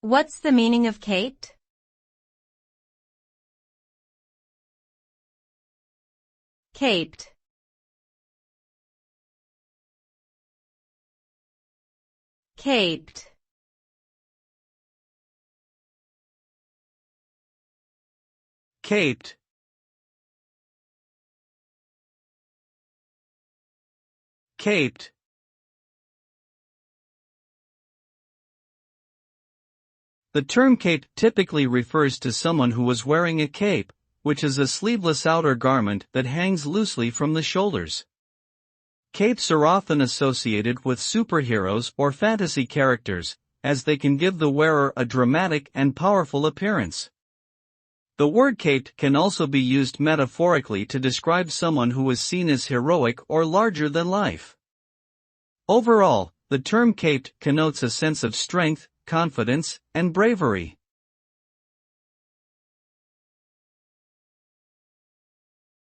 What's the meaning of caped? Caped. Caped. Caped. Caped. The term cape typically refers to someone who was wearing a cape, which is a sleeveless outer garment that hangs loosely from the shoulders. Capes are often associated with superheroes or fantasy characters, as they can give the wearer a dramatic and powerful appearance. The word caped can also be used metaphorically to describe someone who is seen as heroic or larger than life. Overall, the term caped connotes a sense of strength, confidence, and bravery.